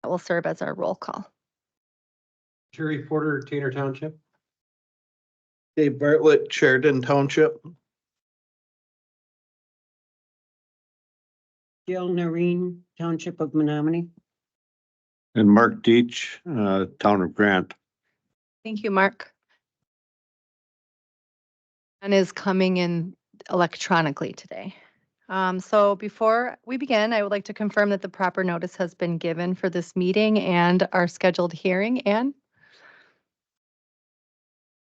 That will serve as our roll call. Terry Porter, Taylor Township. Dave Bartlett, Sheridan Township. Jill Noreen, Township of Menominee. And Mark Deach, Town of Grant. Thank you, Mark. And is coming in electronically today. So before we begin, I would like to confirm that the proper notice has been given for this meeting and our scheduled hearing. Anne?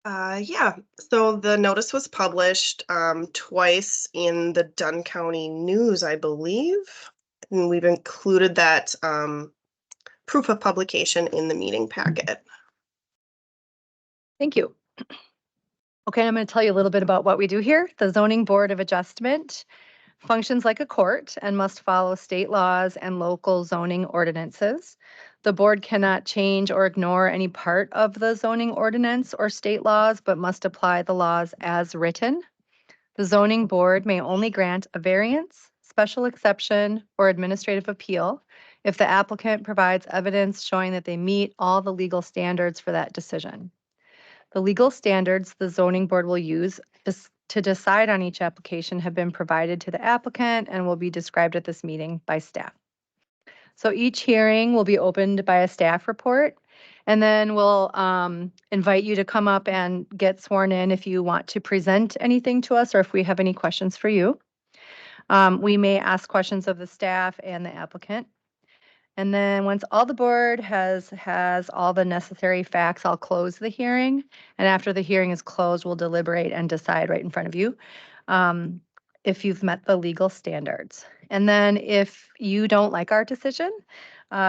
Yeah, so the notice was published twice in the Dunn County News, I believe. And we've included that proof of publication in the meeting packet. Thank you. Okay, I'm going to tell you a little bit about what we do here. The Zoning Board of Adjustment functions like a court and must follow state laws and local zoning ordinances. The board cannot change or ignore any part of the zoning ordinance or state laws, but must apply the laws as written. The zoning board may only grant a variance, special exception, or administrative appeal if the applicant provides evidence showing that they meet all the legal standards for that decision. The legal standards the zoning board will use to decide on each application have been provided to the applicant and will be described at this meeting by staff. So each hearing will be opened by a staff report, and then we'll invite you to come up and get sworn in if you want to present anything to us or if we have any questions for you. We may ask questions of the staff and the applicant. And then once all the board has all the necessary facts, I'll close the hearing. And after the hearing is closed, we'll deliberate and decide right in front of you if you've met the legal standards. And then if you don't like our decision,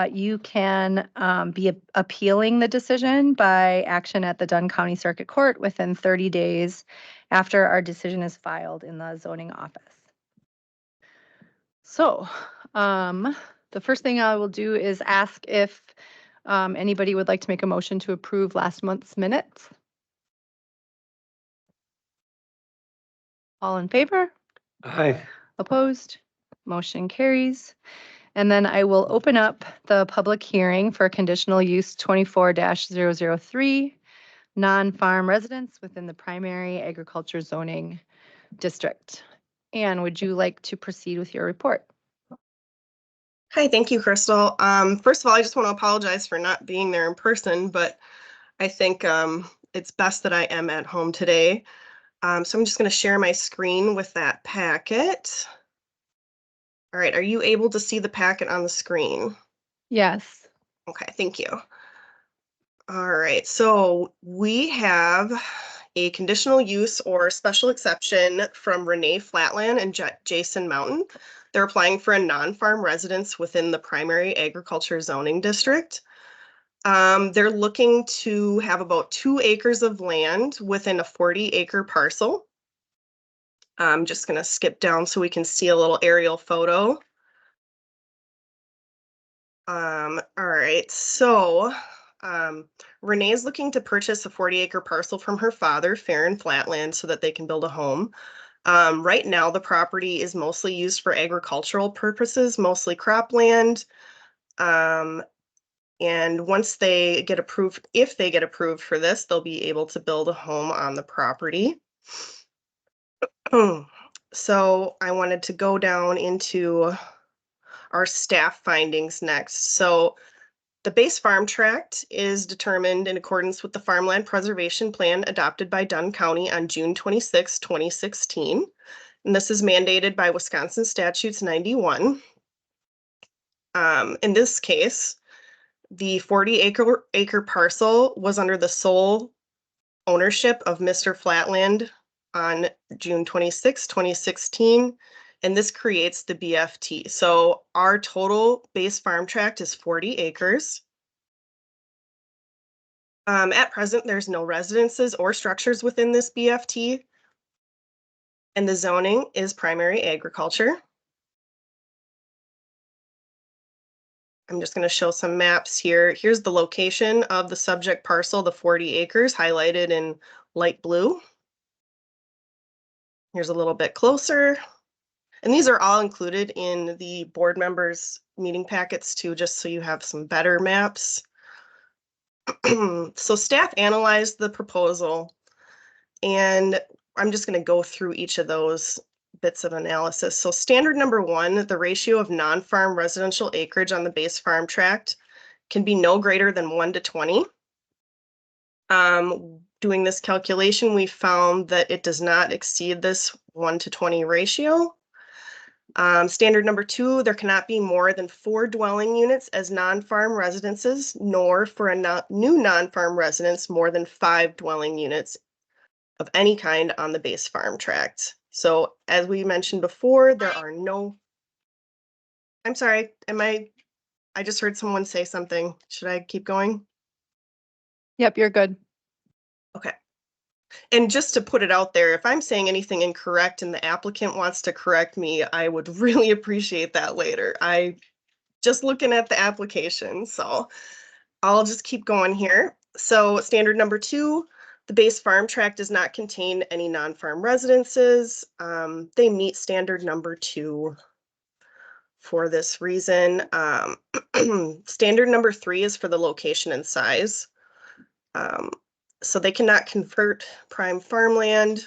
you can be appealing the decision by action at the Dunn County Circuit Court within 30 days after our decision is filed in the zoning office. So, the first thing I will do is ask if anybody would like to make a motion to approve last month's minutes. All in favor? Aye. Opposed? Motion carries. And then I will open up the public hearing for conditional use 24-003, non-farm residents within the primary agriculture zoning district. Anne, would you like to proceed with your report? Hi, thank you, Crystal. First of all, I just want to apologize for not being there in person, but I think it's best that I am at home today. So I'm just going to share my screen with that packet. All right, are you able to see the packet on the screen? Yes. Okay, thank you. All right, so we have a conditional use or special exception from Renee Flatland and Jason Mountain. They're applying for a non-farm residence within the primary agriculture zoning district. They're looking to have about 2 acres of land within a 40-acre parcel. I'm just going to skip down so we can see a little aerial photo. All right, so Renee is looking to purchase a 40-acre parcel from her father, Farron Flatland, so that they can build a home. Right now, the property is mostly used for agricultural purposes, mostly cropland. And once they get approved, if they get approved for this, they'll be able to build a home on the property. So I wanted to go down into our staff findings next. So the base farm tract is determined in accordance with the Farmland Preservation Plan adopted by Dunn County on June 26, 2016. And this is mandated by Wisconsin Statutes 91. In this case, the 40-acre parcel was under the sole ownership of Mr. Flatland on June 26, 2016. And this creates the BFT. So our total base farm tract is 40 acres. At present, there's no residences or structures within this BFT. And the zoning is primary agriculture. I'm just going to show some maps here. Here's the location of the subject parcel, the 40 acres highlighted in light blue. Here's a little bit closer. And these are all included in the board members' meeting packets too, just so you have some better maps. So staff analyzed the proposal, and I'm just going to go through each of those bits of analysis. So standard number 1, the ratio of non-farm residential acreage on the base farm tract can be no greater than 1 to 20. Doing this calculation, we found that it does not exceed this 1 to 20 ratio. Standard number 2, there cannot be more than 4 dwelling units as non-farm residences, nor for a new non-farm residence more than 5 dwelling units of any kind on the base farm tract. So as we mentioned before, there are no, I'm sorry, I just heard someone say something. Should I keep going? Yep, you're good. Okay. And just to put it out there, if I'm saying anything incorrect and the applicant wants to correct me, I would really appreciate that later. I just looking at the application, so I'll just keep going here. So standard number 2, the base farm tract does not contain any non-farm residences. They meet standard number 2 for this reason. Standard number 3 is for the location and size. So they cannot convert prime farmland,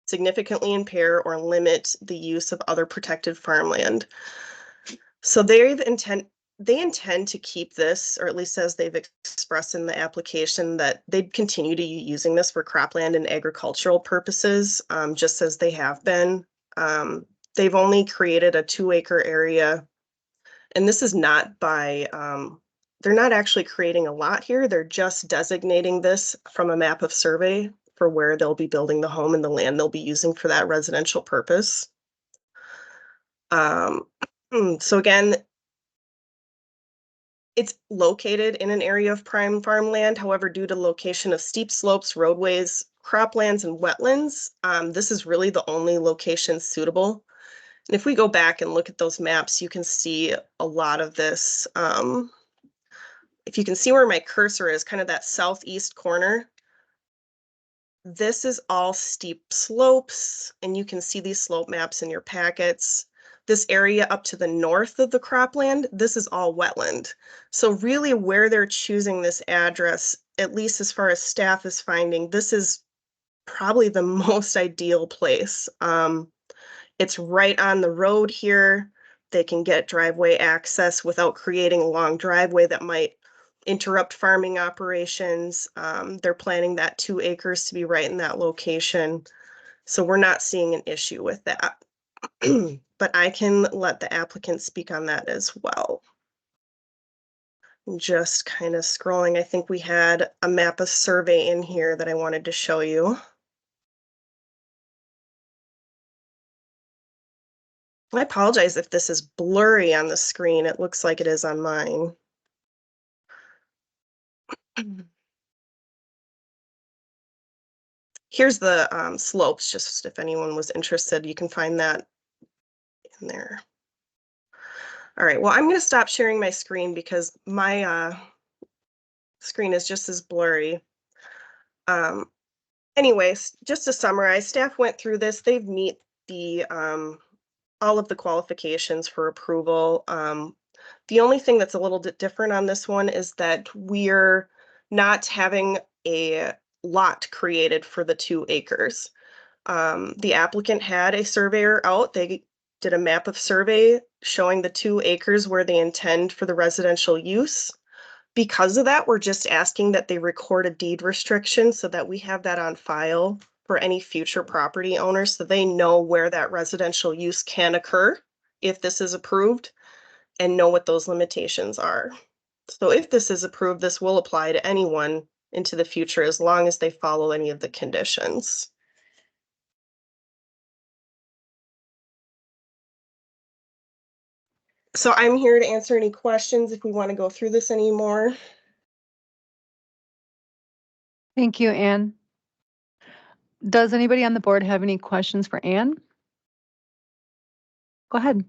significantly impair or limit the use of other protected farmland. So they intend to keep this, or at least as they've expressed in the application, that they'd continue to using this for cropland and agricultural purposes, just as they have been. They've only created a 2-acre area, and this is not by, they're not actually creating a lot here. They're just designating this from a map of survey for where they'll be building the home and the land they'll be using for that residential purpose. So again, it's located in an area of prime farmland. However, due to location of steep slopes, roadways, croplands, and wetlands, this is really the only location suitable. And if we go back and look at those maps, you can see a lot of this. If you can see where my cursor is, kind of that southeast corner, this is all steep slopes, and you can see these slope maps in your packets. This area up to the north of the cropland, this is all wetland. So really where they're choosing this address, at least as far as staff is finding, this is probably the most ideal place. It's right on the road here. They can get driveway access without creating a long driveway that might interrupt farming operations. They're planning that 2 acres to be right in that location. So we're not seeing an issue with that. But I can let the applicant speak on that as well. Just kind of scrolling, I think we had a map of survey in here that I wanted to show you. I apologize if this is blurry on the screen. It looks like it is on mine. Here's the slopes, just if anyone was interested, you can find that in there. All right, well, I'm going to stop sharing my screen because my screen is just as blurry. Anyways, just to summarize, staff went through this. They've met the all of the qualifications for approval. The only thing that's a little bit different on this one is that we're not having a lot created for the 2 acres. The applicant had a surveyor out. They did a map of survey showing the 2 acres where they intend for the residential use. Because of that, we're just asking that they record a deed restriction so that we have that on file for any future property owners so they know where that residential use can occur if this is approved and know what those limitations are. So if this is approved, this will apply to anyone into the future as long as they follow any of the conditions. So I'm here to answer any questions if we want to go through this anymore. Thank you, Anne. Does anybody on the board have any questions for Anne? Go ahead.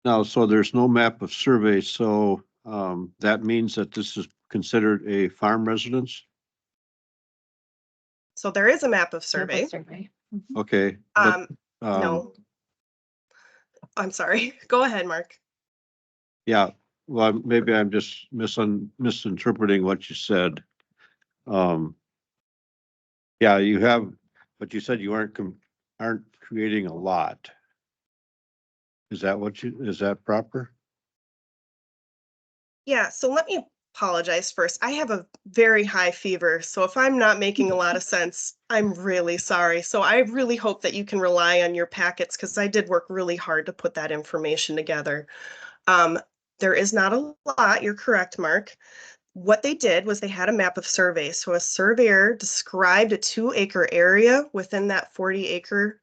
Now, so there's no map of survey, so that means that this is considered a farm residence? So there is a map of survey. Okay. but, No, I'm sorry. Go ahead, Mark. Yeah, well, maybe I'm just misinterpreting what you said. Yeah, you have, but you said you aren't creating a lot. Is that proper? Yeah, so let me apologize first. I have a very high fever, so if I'm not making a lot of sense, I'm really sorry. So I really hope that you can rely on your packets because I did work really hard to put that information together. Um, there is not a lot, you're correct, Mark. What they did was they had a map of surveys. So a surveyor described a 2-acre area within that 40-acre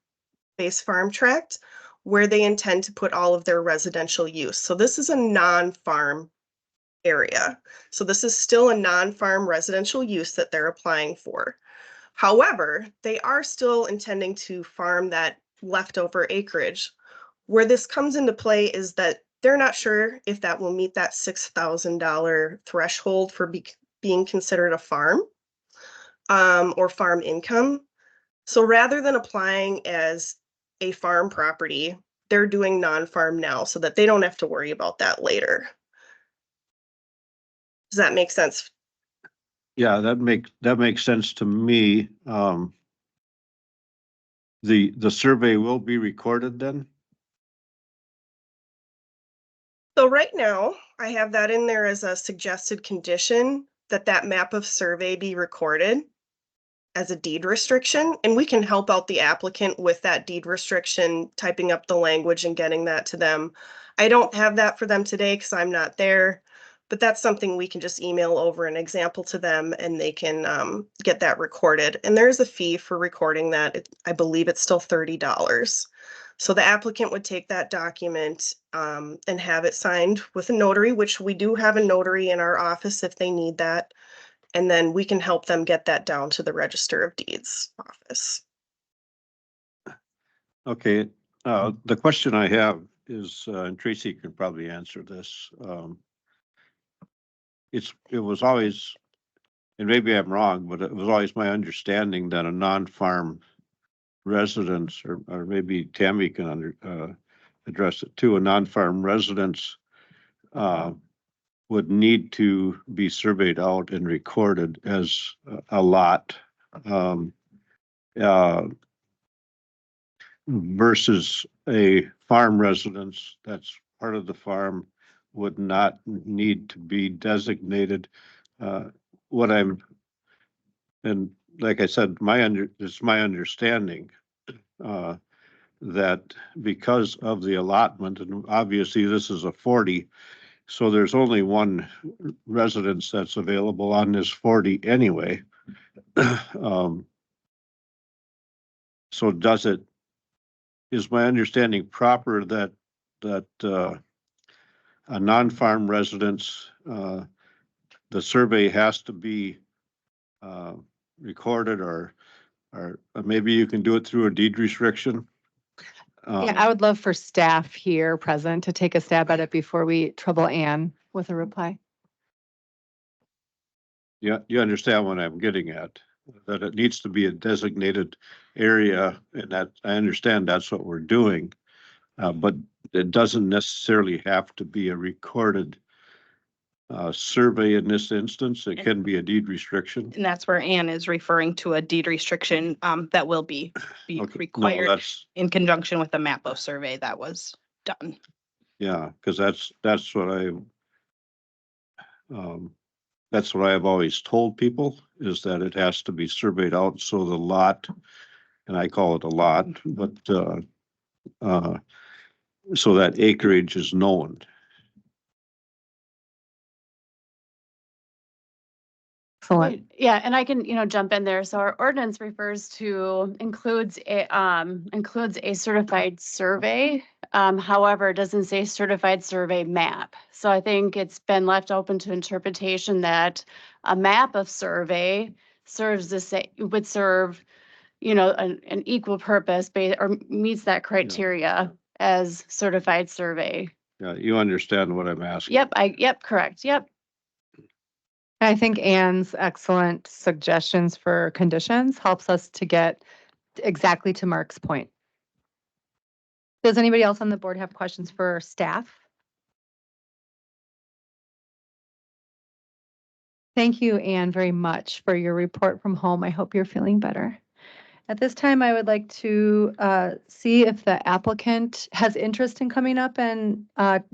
base farm tract where they intend to put all of their residential use. So this is a non-farm area. So this is still a non-farm residential use that they're applying for. However, they are still intending to farm that leftover acreage. Where this comes into play is that they're not sure if that will meet that $6,000 threshold for being considered a farm or farm income. So rather than applying as a farm property, they're doing non-farm now so that they don't have to worry about that later. Does that make sense? Yeah, that makes sense to me. The survey will be recorded then? So right now, I have that in there as a suggested condition that that map of survey be recorded as a deed restriction, and we can help out the applicant with that deed restriction, typing up the language and getting that to them. I don't have that for them today because I'm not there, but that's something we can just email over an example to them and they can get that recorded. And there's a fee for recording that. I believe it's still $30. So the applicant would take that document and have it signed with a notary, which we do have a notary in our office if they need that. And then we can help them get that down to the Register of Deeds office. Okay, the question I have is, and Tracy can probably answer this. It was always, and maybe I'm wrong, but it was always my understanding that a non-farm residence, or maybe Tammy can address it too, a non-farm residence would need to be surveyed out and recorded as a lot. Uh, versus a farm residence that's part of the farm would not need to be designated. What I'm, and like I said, it's my understanding that because of the allotment, and obviously this is a 40, so there's only one residence that's available on this 40 anyway. So is my understanding proper that a non-farm residence, the survey has to be recorded, or maybe you can do it through a deed restriction? Yeah, I would love for staff here present to take a stab at it before we trouble Ann with a reply. Yeah, you understand what I'm getting at, that it needs to be a designated area, and that I understand that's what we're doing. But it doesn't necessarily have to be a recorded survey in this instance. It can be a deed restriction. And that's where Anne is referring to a deed restriction that will be Okay, no, required in conjunction with the map of survey that was done. Yeah, because that's what I've always told people, is that it has to be surveyed out so the lot, and I call it a lot, but so that acreage is known. Excellent. Yeah, and I can, jump in there. So our ordinance includes a certified survey. However, it doesn't say certified survey map. So I think it's been left open to interpretation that a map of survey would serve, an equal purpose or meets that criteria as certified survey. Yeah, you understand what I'm asking. Yep, correct. Yep. I think Ann's excellent suggestions for conditions helps us to get exactly to Mark's point. Does anybody else on the board have questions for staff? Thank you, Anne, very much for your report from home. I hope you're feeling better. At this time, I would like to see if the applicant has interest in coming up and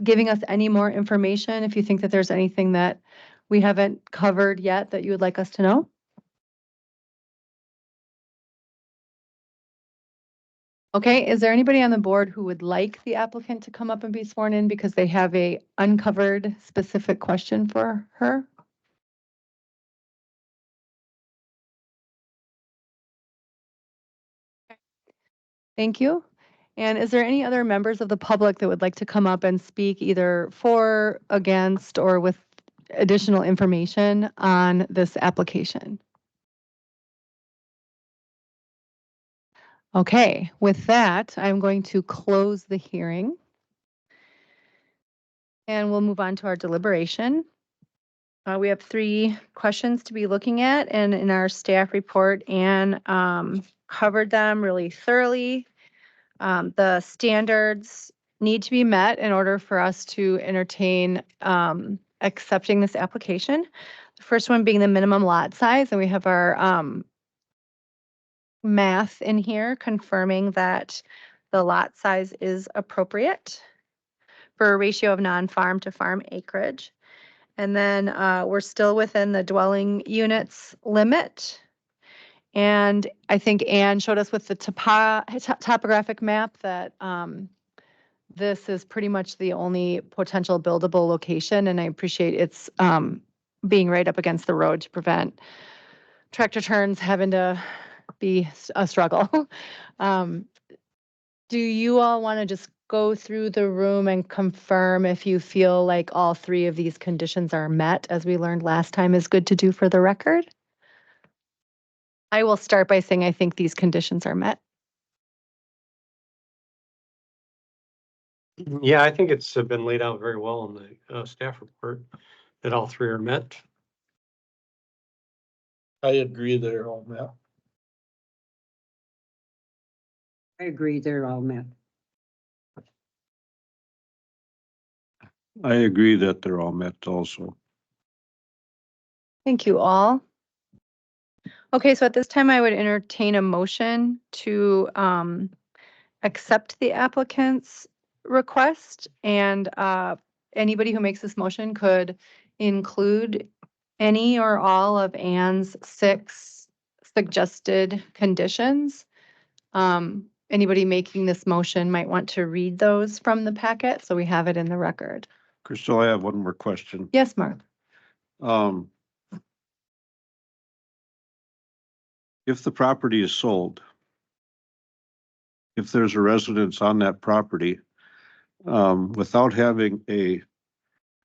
giving us any more information, if you think that there's anything that we haven't covered yet that you would like us to know. Okay, is there anybody on the board who would like the applicant to come up and be sworn in because they have a uncovered specific question for her? Thank you. And is there any other members of the public that would like to come up and speak either for, against, or with additional information on this application? Okay, with that, I'm going to close the hearing. And we'll move on to our deliberation. We have 3 questions to be looking at, and in our staff report, Anne covered them really thoroughly. The standards need to be met in order for us to entertain accepting this application. The first one being the minimum lot size, and we have our math in here confirming that the lot size is appropriate for a ratio of non-farm to farm acreage. And then we're still within the dwelling units limit. And I think Anne showed us with the topographic map that this is pretty much the only potential buildable location. And I appreciate it's being right up against the road to prevent tractor turns having to be a struggle. Do you all want to just go through the room and confirm if you feel like all 3 of these conditions are met, as we learned last time is good to do for the record? I will start by saying I think these conditions are met. Yeah, I think it's been laid out very well in the staff report that all 3 are met. I agree they're all met. I agree, they're all met. I agree that they're all met also. Thank you all. Okay, so at this time, I would entertain a motion to accept the applicant's request, and anybody who makes this motion could include any or all of Anne's 6 suggested conditions. Anybody making this motion might want to read those from the packet, so we have it in the record. Crystal, I have one more question. Yes, Mark. If the property is sold, if there's a residence on that property, without having a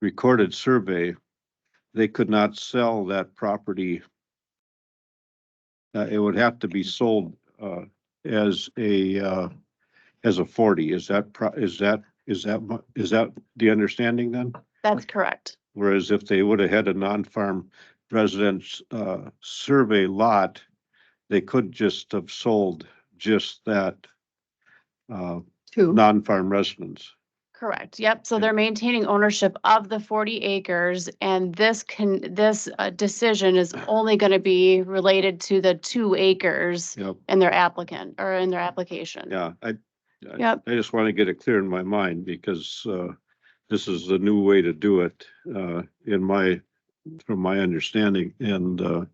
recorded survey, they could not sell that property. It would have to be sold as a 40. Is that the understanding then? That's correct. Whereas if they would have had a non-farm residence survey lot, they could just have sold just that 2. non-farm residence. Correct. Yep. So they're maintaining ownership of the 40 acres, and this decision is only going to be related to the 2 acres Yep. in their applicant or in their application. Yeah, Yep. I just want to get it clear in my mind because this is the new way to do it from my understanding. And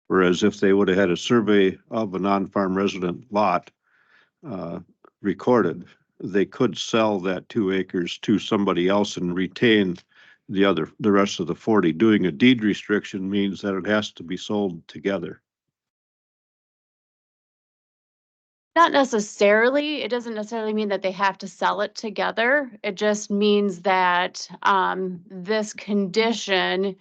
whereas if they would have had a survey of a non-farm resident lot recorded, they could sell that 2 acres to somebody else and retain the rest of the 40. Doing a deed restriction means that it has to be sold together. Not necessarily. It doesn't necessarily mean that they have to sell it together. It just means that this condition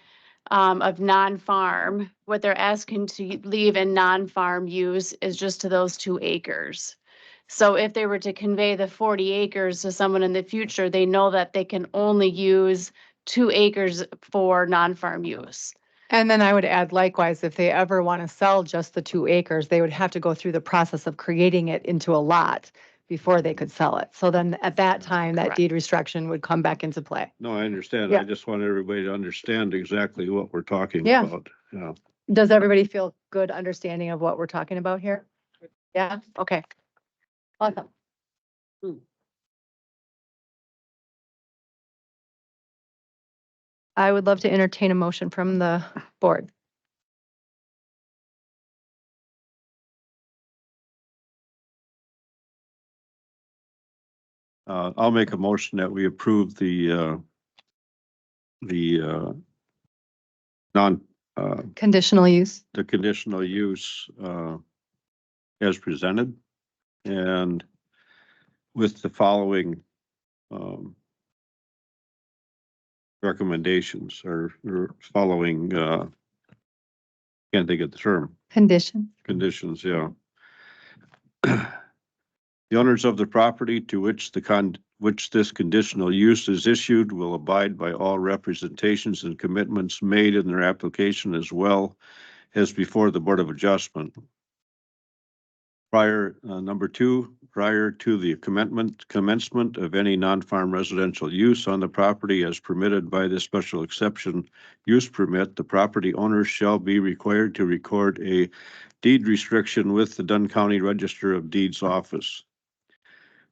of non-farm, what they're asking to leave in non-farm use is just to those 2 acres. So if they were to convey the 40 acres to someone in the future, they know that they can only use 2 acres for non-farm use. And then I would add likewise, if they ever want to sell just the 2 acres, they would have to go through the process of creating it into a lot before they could sell it. So then at that time, that Correct. deed restriction would come back into play. No, I understand. Yeah. I just want everybody to understand exactly what we're talking Yeah. about. Yeah. Does everybody feel good understanding of what we're talking about here? Yeah, okay. Awesome. I would love to entertain a motion from the board. I'll make a motion that we approve the non, Conditional use. the conditional use, as presented. And with the following, recommendations or following, can't think of the term, Condition. conditions, yeah. The owners of the property to which which this conditional use is issued will abide by all representations and commitments made in their application as well as before the Board of Adjustment. Number 2, prior to the commencement of any non-farm residential use on the property as permitted by the special exception use permit, the property owners shall be required to record a deed restriction with the Dunn County Register of Deeds office.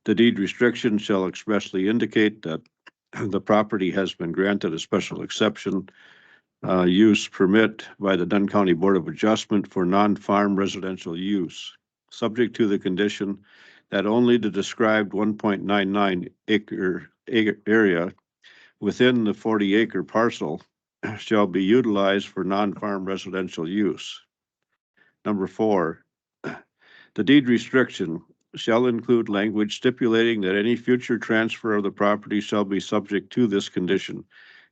The deed restriction shall expressly indicate that the property has been granted a special exception use permit by the Dunn County Board of Adjustment for non-farm residential use, subject to the condition that only the described 1.99 acre area within the 40-acre parcel shall be utilized for non-farm residential use. Number 4, the deed restriction shall include language stipulating that any future transfer of the property shall be subject to this condition,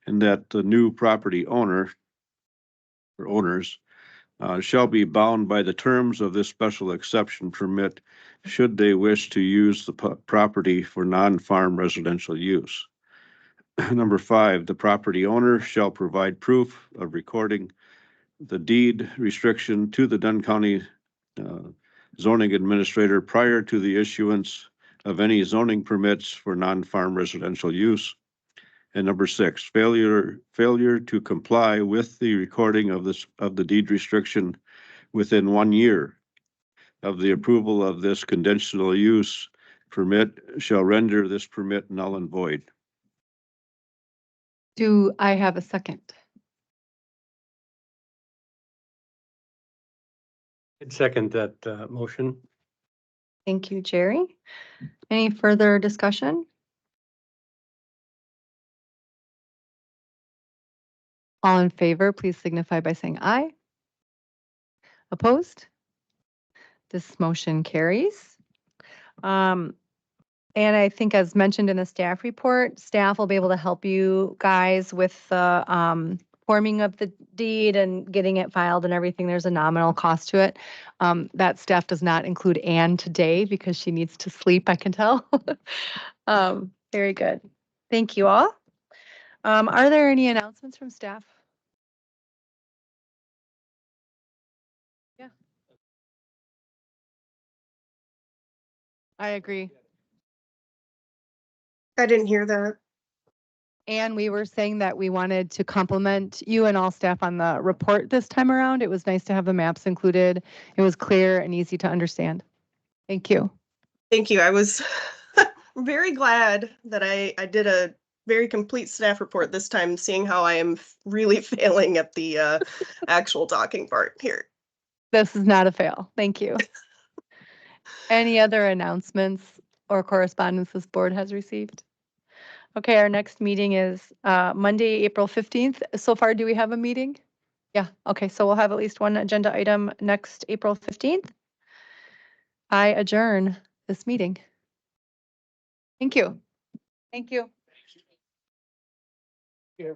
and that the new property owner or owners shall be bound by the terms of this special exception permit should they wish to use the property for non-farm residential use. Number 5, the property owner shall provide proof of recording the deed restriction to the Dunn County zoning administrator prior to the issuance of any zoning permits for non-farm residential use. And number 6, failure to comply with the recording of the deed restriction within 1 year of the approval of this conditional use permit shall render this permit null and void. Do I have a second? I'd second that, motion. Thank you, Jerry. Any further discussion? All in favor, please signify by saying aye. Opposed? This motion carries. And I think as mentioned in the staff report, staff will be able to help you guys with the forming of the deed and getting it filed and everything. There's a nominal cost to it. That staff does not include Anne today because she needs to sleep, I can tell. Very good. Thank you all. Are there any announcements from staff? Yeah. I agree. I didn't hear that. And we were saying that we wanted to compliment you and all staff on the report this time around. It was nice to have the maps included. It was clear and easy to understand. Thank you. Thank you. I was very glad that I did a very complete staff report this time, seeing how I am really failing at the actual talking part here. This is not a fail. Thank you. Any other announcements or correspondence this board has received? Okay, our next meeting is Monday, April 15th. So far, do we have a meeting? Yeah, okay, so we'll have at least one agenda item next April 15th. I adjourn this meeting. Thank you. Thank you. Yeah.